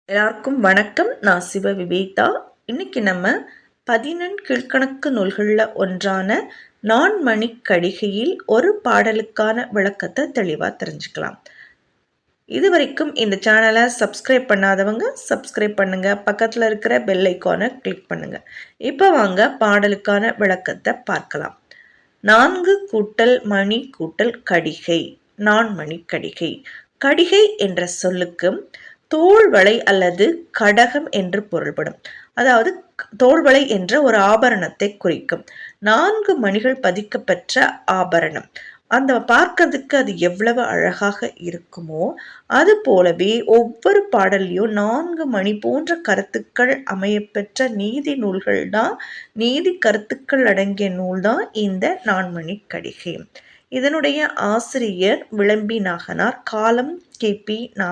எல்லாருக்கும் வணக்கம். நான் சிவ விவேதா. இன்னைக்கு நம்ம 11 கீழ்க்கணக்கு நூல்களில் ஒன்றான நான்மணிக்கடிகையில் ஒரு பாடலுக்கான விளக்கத்தை தெளிவாக தெரிஞ்சுக்கலாம். இது வரைக்கும் இந்த சேனலை சப்ஸ்கிரைப் பண்ணாதவங்க சப்ஸ்கிரைப் பண்ணுங்க, பக்கத்தில் இருக்கிற பெல் ஐக்கானை கிளிக் பண்ணுங்க. இப்போ வாங்க பாடலுக்கான விளக்கத்தை பார்க்கலாம். 4 கூட்டல் மணி கூட்டல் கடிகை, நான்மணிக்கடிகை. கடிகை என்ற சொல்லுக்கு தோள்வளை அல்லது கடகம் என்று பொருள்படும். அதாவது தோள்வளை என்ற ஒரு ஆபரணத்தை குறிக்கும். 4 மணிகள் பதிக்கப்பெற்ற ஆபரணம். அந்த பார்க்கறதுக்கு அது எவ்வளவு அழகாக இருக்குமோ அது போலவே ஒவ்வொரு பாடல்லையும் 4 மணி போன்ற கருத்துக்கள் அமையப்பெற்ற நீதி நூல்கள் தான், நீதி கருத்துக்கள் அடங்கிய நூல் தான் இந்த நான்மணிக்கடிகை. இதனுடைய ஆசிரியர் விளம்பி நாகனார். காலம் கிபி